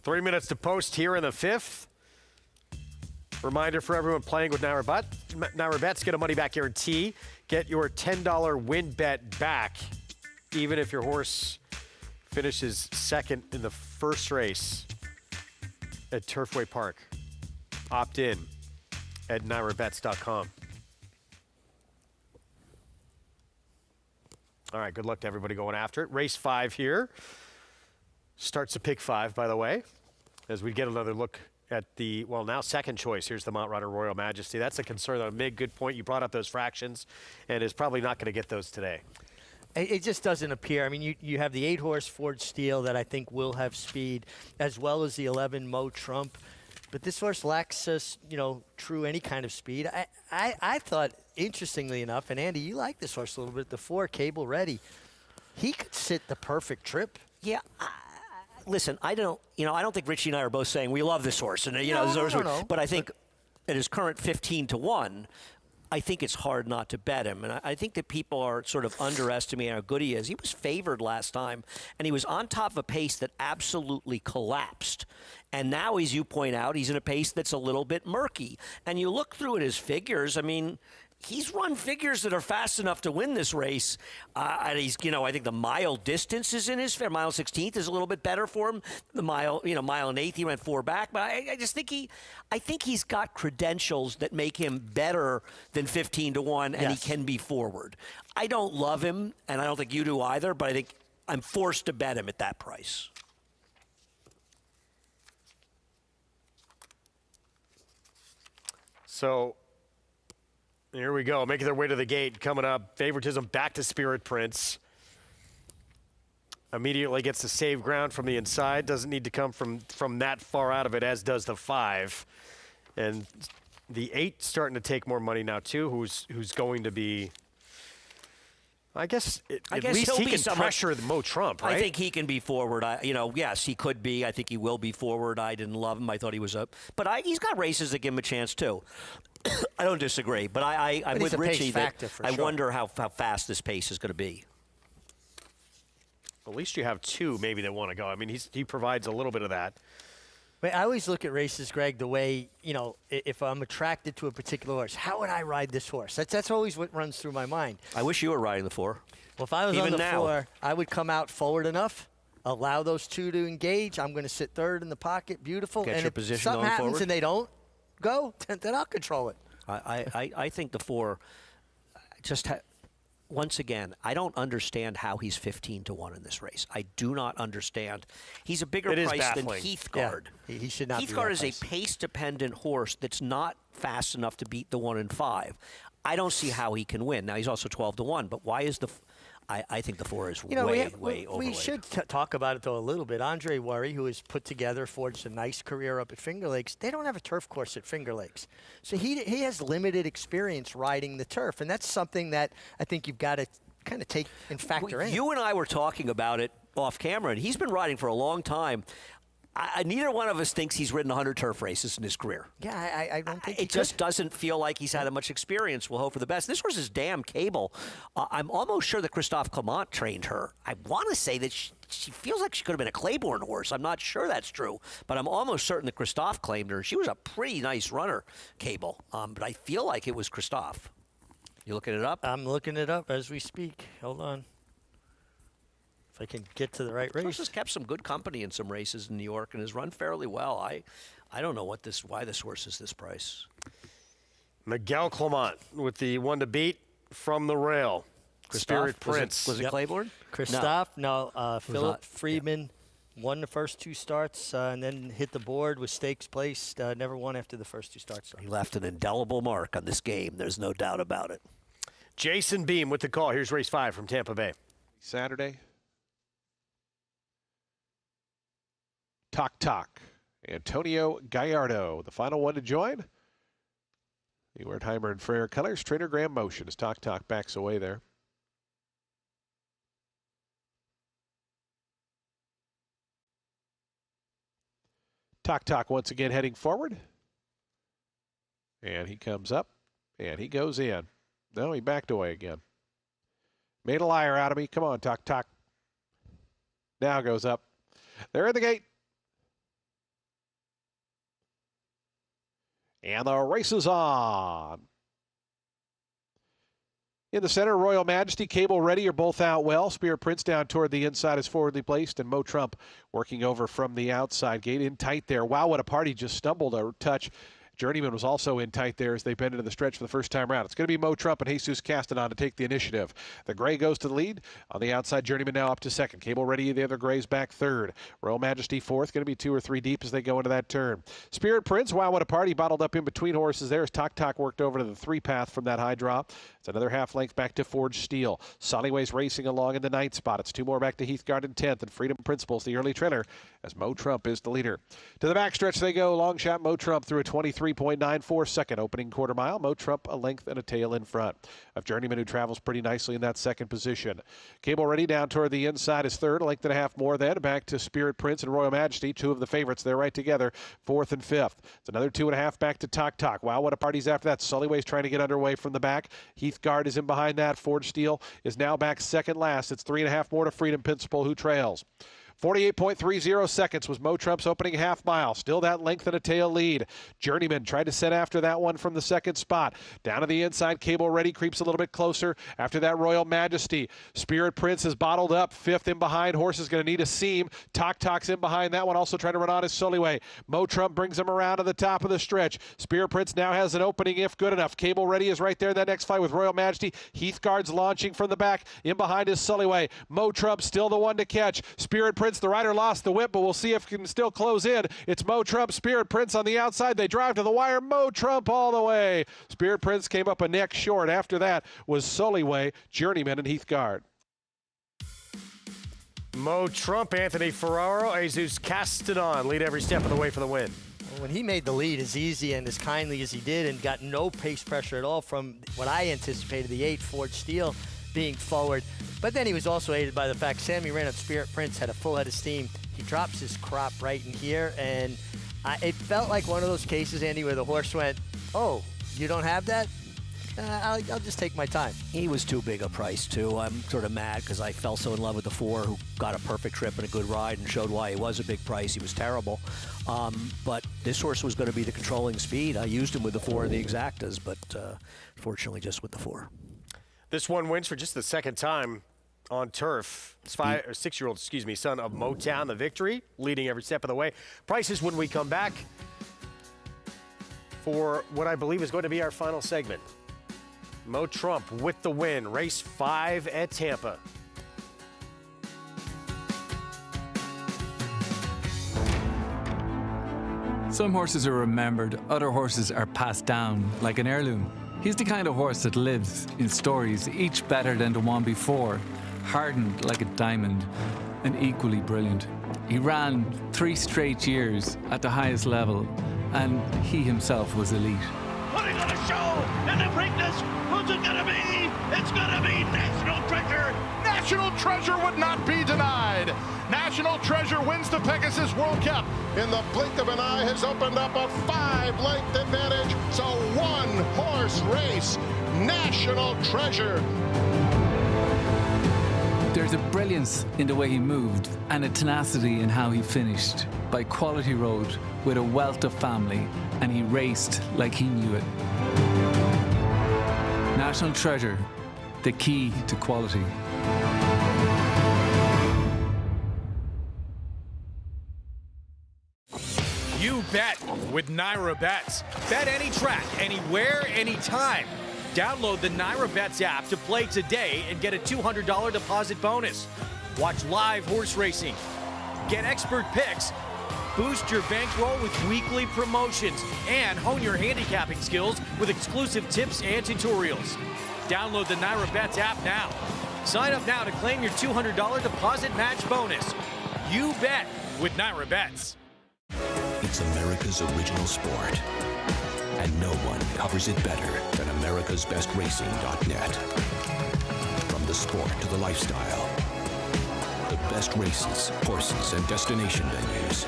3 minutes to post here in the 5th. Reminder for everyone playing with Naira Bets, get a money-back guarantee. Get your $10 win bet back, even if your horse finishes second in the first race at Turfway Park. Opt in at NairaBets.com. All right, good luck to everybody going after it. Race 5 here. Starts at pick 5, by the way, as we get another look at the, now second choice. Here's the Mount Runner Royal Majesty. That's a concern on Mig. Good point. You brought up those fractions, and is probably not going to get those today. It just doesn't appear. I mean, you have the 8-horse Forge Steel that I think will have speed, as well as the 11 Mo Trump. But this horse lacks, true any kind of speed. I thought, interestingly enough, and Andy, you like this horse a little bit, the 4 Cable Ready. He could sit the perfect trip. Yeah. Listen, I don't think Richie and I are both saying we love this horse, and No. But I think at his current 15-1. I think it's hard not to bet him. And I think that people are sort of underestimating how good he is. He was favored last time, and he was on top of a pace that absolutely collapsed. And now, as you point out, he's in a pace that's a little bit murky. And you look through at his figures, I mean, he's run figures that are fast enough to win this race. And he's, I think the mile distance is in his favor. Mile 16th is a little bit better for him. The mile and 1/8, he went 4 back. But I just think he's got credentials that make him better than 15-1, and he can be forward. I don't love him, and I don't think you do either, but I think I'm forced to bet him at that price. So here we go, making their way to the gate. Coming up, favoritism back to Spirit Prince. Immediately gets to save ground from the inside. Doesn't need to come from that far out of it, as does the 5. And the 8 starting to take more money now too. Who's going to be? I guess at least he can pressure the Mo Trump, right? I think he can be forward. Yes, he could be. I think he will be forward. I didn't love him. I thought he was up. But he's got races that give him a chance, too. I don't disagree. But I'm with Richie that I wonder how fast this pace is going to be. At least you have 2 maybe that want to go. I mean, he provides a little bit of that. I always look at races, Greg, the way, if I'm attracted to a particular horse, how would I ride this horse? That's always what runs through my mind. I wish you were riding the 4. Well, if I was on the 4, I would come out forward enough, allow those 2 to engage. I'm going to sit third in the pocket, beautiful. Get and your if position something going happens forward. and they don't go, then I'll control it. I think the 4 once again, I don't understand how he's 15-1 in this race. I do not understand. He's a bigger price than Heathguard. Yeah, he should not. Heathguard is a pace-dependent horse that's not fast enough to beat the 1 and 5. I don't see how he can win. Now he's also 12-1, but why is I think the 4 is way way overweight. We should talk about it, though, a little bit. Andre Worry, who has put together, forged a nice career up at Finger Lakes, they don't have a turf course at Finger Lakes. So he has limited experience riding the turf, and that's something that I think you've got to kind of take and factor in. You and I were talking about it off camera, and he's been riding for a long time. Neither one of us thinks he's ridden 100 turf races in his career. Yeah, I don't think it just doesn't feel like he's had that much experience. We'll hope for the best. This horse is damn Cable. I'm almost sure that Christophe Clement trained her. I want to say that she feels like she could have been a Claiborne horse. I'm not sure that's true, but I'm almost certain that Christophe claimed her. She was a pretty nice runner, Cable, but I feel like it was Christophe. You looking it up? I'm looking it up as we speak. Hold on. If I can get to the right race. Horse has kept some good company in some races in New York and has run fairly well. I don't know why this horse is this price. Miguel Clement with the one to beat from the rail. Spirit Prince. Was it Claiborne? Christophe, no. Philip Friedman won the first 2 starts and then hit the board with stakes placed. Never won after the first 2 starts. He left an indelible mark on this game. There's no doubt about it. Jason Beam with the call. Here's race 5 from Tampa Bay. Saturday. Talk. Antonio Gallardo, the final one to join. The Wertheimer and Frere colors. Trainer Graham motion as Talk backs away there. Talk once again heading forward. And he comes up and he goes in. No, he backed away again. Made a liar out of me. Come on, Talk. Now goes up. They're in the gate. And the race is on. In the center, Royal Majesty, Cable Ready are both out well. Spirit Prince down toward the inside is forwardly placed, and Mo Trump working over from the outside gate in tight there. Wow, what a party, just stumbled a touch. Journeyman was also in tight there as they bend into the stretch for the first time around. It's going to be Mo Trump and Jesus Castanon to take the initiative. The gray goes to the lead. On the outside, Journeyman now up to second. Cable Ready, the other grays back third. Royal Majesty fourth. Going to be 2 or 3 deep as they go into that turn. Spirit Prince, wow, what a party. Bottled up in between horses there as Talk worked over to the 3 path from that high drop. It's another half length back to Forged Steel. Sollyway's racing along in the 9th spot. It's 2 more back to Heathguard in 10th. And Freedom Principles, the early trailer, as Mo Trump is the leader. To the backstretch they go. Long shot Mo Trump through a 23.94 second opening quarter mile. Mo Trump a length and a tail in front of Journeyman, who travels pretty nicely in that second position. Cable Ready down toward the inside is third. A length and a half more then. Back to Spirit Prince and Royal Majesty, 2 of the favorites. They're right together, 4th and 5th. It's another 2.5 back to Talk. Wow, what a party's after that. Sollyway's trying to get underway from the back. Heathguard is in behind that. Forged Steel is now back second last. It's 3.5 more to Freedom Principle, who trails. 48.30 seconds was Mo Trump's opening half mile. Still that length and a tail lead. Journeyman tried to set after that one from the second spot. Down to the inside, Cable Ready creeps a little bit closer. After that, Royal Majesty. Spirit Prince is bottled up. 5th in behind. Horse is going to need a seam. Talk's in behind that one. Also trying to run on his Sollyway. Mo Trump brings him around to the top of the stretch. Spirit Prince now has an opening if good enough. Cable Ready is right there in that next fight with Royal Majesty. Heathguard's launching from the back. In behind is Sollyway. Mo Trump still the one to catch. Spirit Prince, the rider, lost the whip, but we'll see if he can still close in. It's Mo Trump, Spirit Prince on the outside. They drive to the wire. Mo Trump all the way. Spirit Prince came up a neck short. After that was Sollyway, Journeyman, and Heathguard. Mo Trump, Anthony Ferraro, Jesus Castanon lead every step of the way for the win. When he made the lead as easy and as kindly as he did and got no pace pressure at all from what I anticipated, the 8 Forged Steel being forward. But then he was also aided by the fact Sammy ran up Spirit Prince, had a full head of steam. He drops his crop right in here, and it felt like one of those cases, Andy, where the horse went, oh, you don't have that? I'll just take my time. He was too big a price, too. I'm sort of mad because I fell so in love with the 4, who got a perfect trip and a good ride and showed why he was a big price. He was terrible. But this horse was going to be the controlling speed. I used him with the 4 of the exactas, but fortunately just with the 4. This one wins for just the second time on turf. It's 6-year-old, son of Motown, the victory, leading every step of the way. Prices when we come back for what I believe is going to be our final segment. Mo Trump with the win, race 5 at Tampa. Some horses are remembered, other horses are passed down like an heirloom. He's the kind of horse that lives in stories, each better than the one before. hardened like a diamond and equally brilliant. He ran 3 straight years at the highest level, and he himself was elite. Putting on a show in the Preakness. Who's it gonna be? It's gonna be National Treasure. National Treasure would not be denied. National Treasure wins the Pegasus World Cup. In the blink of an eye has opened up a 5-length advantage. It's a 1-horse race. National Treasure. There's a brilliance in the way he moved and a tenacity in how he finished. By quality road with a wealth of family, and he raced like he knew it. National Treasure, the key to quality. You bet with Naira Bets. Bet any track, anywhere, anytime. Download the Naira Bets app to play today and get a $200 deposit bonus. Watch live horse racing. Get expert picks. Boost your bankroll with weekly promotions and hone your handicapping skills with exclusive tips and tutorials. Download the Naira Bets app now. Sign up now to claim your $200 deposit match bonus. You bet with Naira Bets. It's America's original sport, and no one covers it better than americasbestracing.net. From the sport to the lifestyle, the best races, horses, and destination venues,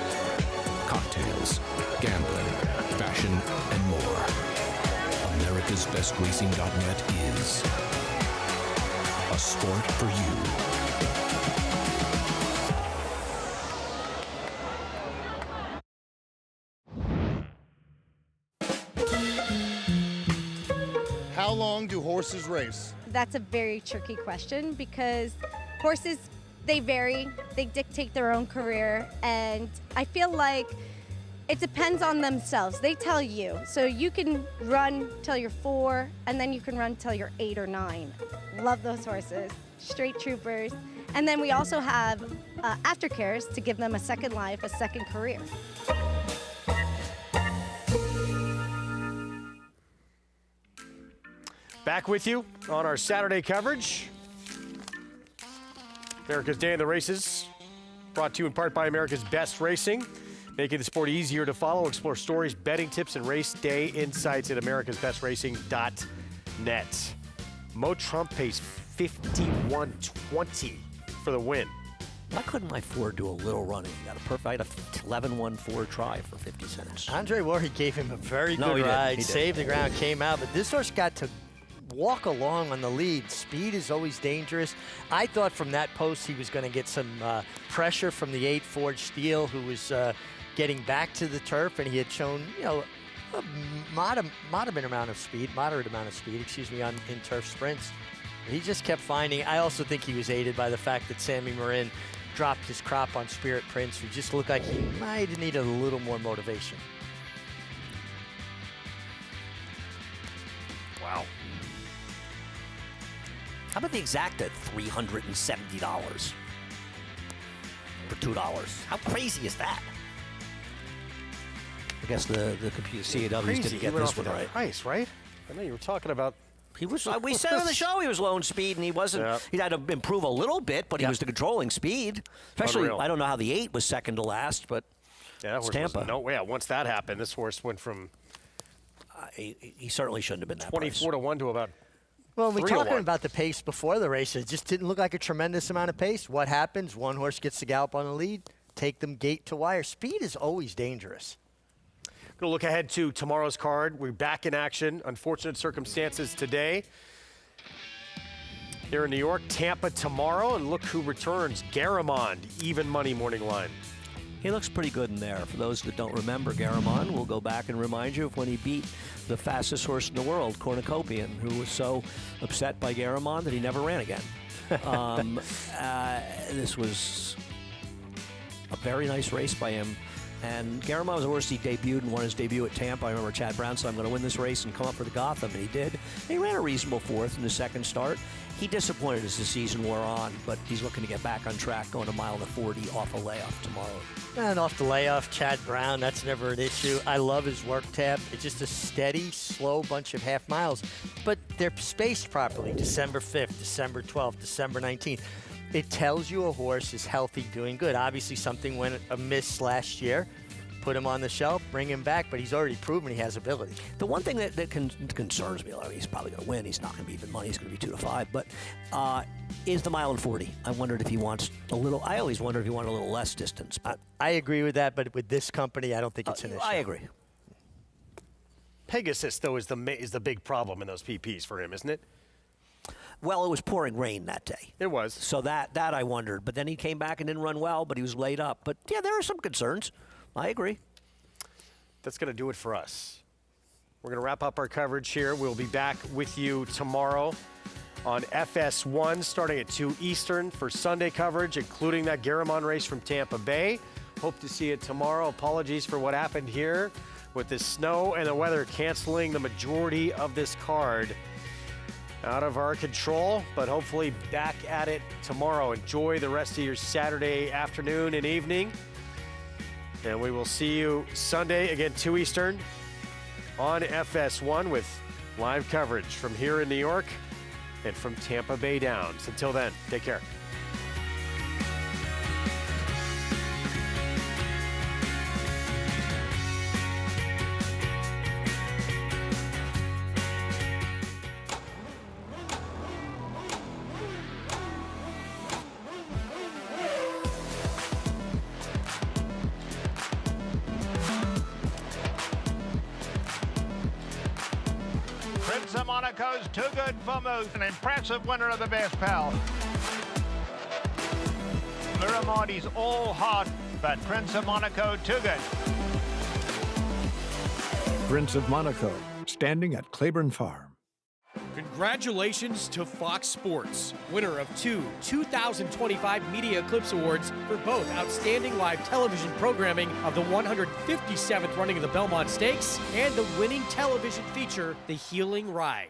cocktails, gambling, fashion, and more. americasbestracing.net is a sport for you. How long do horses race? That's a very tricky question because horses, they vary, they dictate their own career, and I feel like it depends on themselves. They tell you. So you can run till you're 4, and then you can run till you're 8 or 9. Love those horses, straight troopers. And then we also have aftercares to give them a second life, a second career. Back with you on our Saturday coverage. America's Day in the Races, brought to you in part by America's Best Racing, making the sport easier to follow. Explore stories, betting tips, and race day insights at americasbestracing.net. Mo Trump pays $51.20 for the win. Why couldn't my Ford do a little running? He got a perfect, I had a 11-1 Ford try for 50 cents. Andre Warwick gave him a very good ride, saved the ground, came out, but this horse got to walk along on the lead. Speed is always dangerous. I thought from that post he was going to get some pressure from the 8 Ford Steel, who was getting back to the turf, and he had shown, you know, a moderate amount of speed, in turf sprints. He just kept finding. I also think he was aided by the fact that Sammy Marin dropped his crop on Spirit Prince, who just looked like he might need a little more motivation. Wow. How about the exacta $370 for $2? How crazy is that? I guess the computer CAWs didn't get this one right. Price, right? I know you were talking about. He was. We said on the show he was low in speed, and he wasn't. Yeah. He had to improve a little bit, but he was the controlling speed. Especially, unreal. I don't know how the 8 was second to last, but it's Tampa. Once that happened, this horse went from. He certainly shouldn't have been that 24 to 1 to about. Well, we're talking about the pace before the race. It just didn't look like a tremendous amount of pace. What happens? One horse gets the gallop on the lead, take them gate to wire. Speed is always dangerous. Going to look ahead to tomorrow's card. We're back in action. Unfortunate circumstances today. Here in New York, Tampa tomorrow, and look who returns. Garamond, even money morning line. He looks pretty good in there. For those that don't remember Garamond, we'll go back and remind you of when he beat the fastest horse in the world, Cornucopian, who was so upset by Garamond that he never ran again. This was a very nice race by him. And Garamond was a horse he debuted and won his debut at Tampa. I remember Chad Brown said, I'm going to win this race and come up for the Gotham, and he did. He ran a reasonable 4th in the second start. He disappointed as the season wore on, but he's looking to get back on track, going a mile and a 40 off a layoff tomorrow. And off the layoff, Chad Brown, that's never an issue. I love his work tab. It's just a steady, slow bunch of half miles. But they're spaced properly. December 5th, December 12th, December 19th. it tells you a horse is healthy, doing good. Obviously, something went amiss last year. Put him on the shelf, bring him back, but he's already proven he has ability. The one thing that concerns me, I mean, he's probably going to win. He's not going to be even money. He's going to be 2-5. But is the mile and 40. I wondered if he wants a little. I always wonder if he wanted a little less distance. But I agree with that, but with this company, I don't think it's an issue. I agree. Pegasus, though, is the big problem in those PPs for him, isn't it? Well, it was pouring rain that day. It was. So that I wondered. But then he came back and didn't run well, but he was laid up. But, yeah, there are some concerns. I agree. That's going to do it for us. We're going to wrap up our coverage here. We'll be back with you tomorrow on FS1 starting at 2 Eastern for Sunday coverage, including that Garamond race from Tampa Bay. Hope to see it tomorrow. Apologies for what happened here with the snow and the weather canceling the majority of this card. Out of our control, but hopefully back at it tomorrow. Enjoy the rest of your Saturday afternoon and evening. And we will see you Sunday, again, 2 Eastern on FS1 with live coverage from here in New York and from Tampa Bay Downs. Until then, take care. Prince of Monaco's too good for Moose, an impressive winner of the best pal. Miramondi's all hot, but Prince of Monaco too good. Prince of Monaco, standing at Claiborne Farm. Congratulations to Fox Sports, winner of 2 2025 Media Eclipse Awards for both outstanding live television programming of the 157th running of the Belmont Stakes and the winning television feature, The Healing Ride.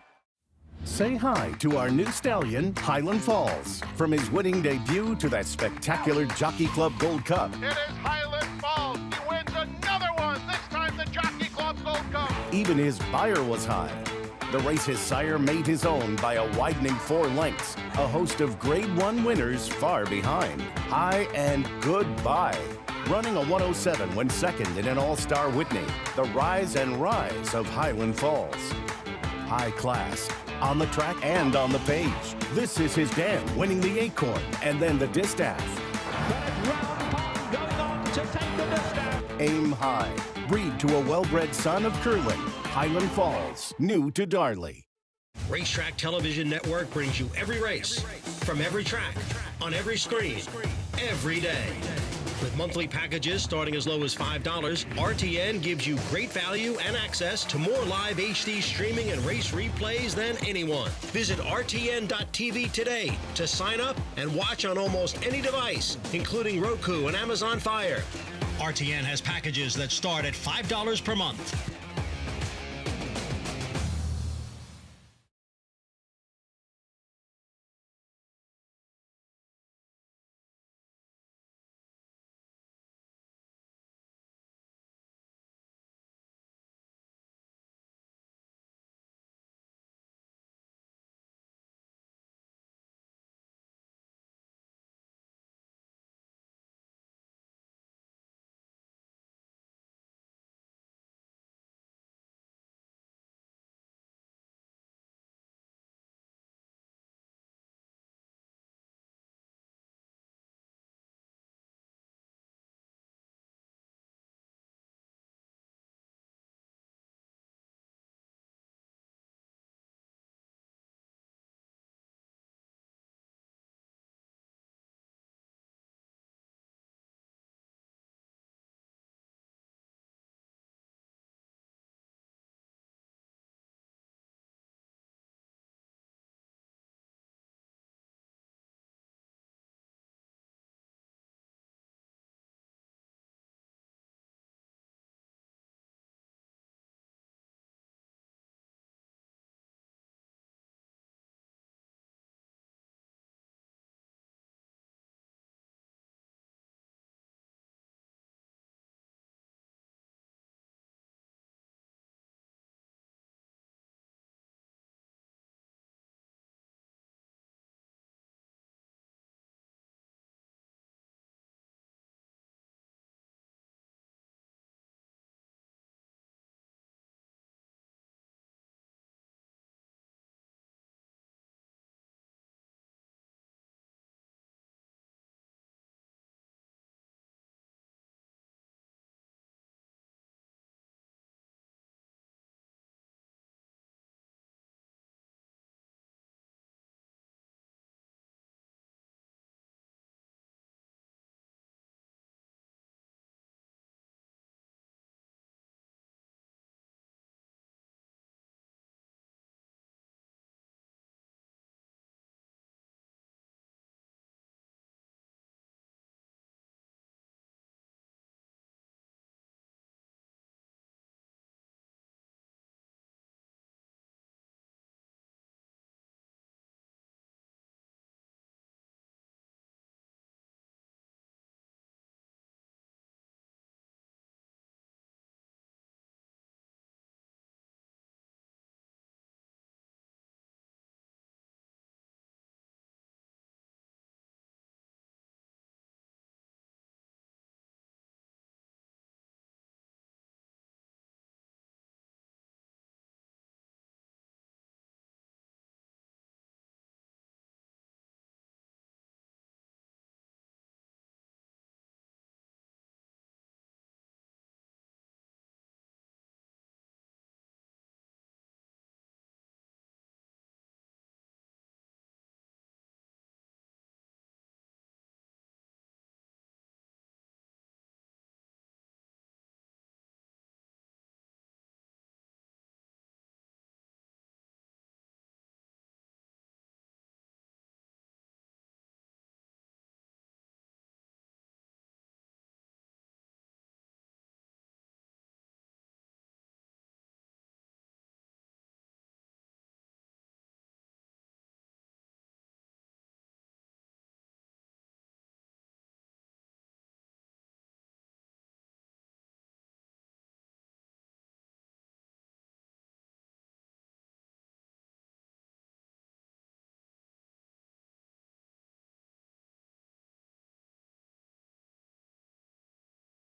Say hi to our new stallion, Highland Falls. From his winning debut to that spectacular Jockey Club Gold Cup. It is Highland Falls. He wins another one, this time the Jockey Club Gold Cup. Even his buyer was high. The race his sire made his own by a widening 4 lengths. A host of Grade 1 winners far behind. High and goodbye. Running a 107 when second in an All-Star Whitney. The rise and rise of Highland Falls. High class, on the track and on the page. This is his dam, winning the Acorn and then the Distaff. Aim high. Breed to a well-bred son of curling. Highland Falls, new to Darley. Racetrack Television Network brings you every race, from every track, on every screen, every day. With monthly packages starting as low as $5, RTN gives you great value and access to more live HD streaming and race replays than anyone. Visit RTN.tv today to sign up and watch on almost any device, including Roku and Amazon Fire. RTN has packages that start at $5 per month.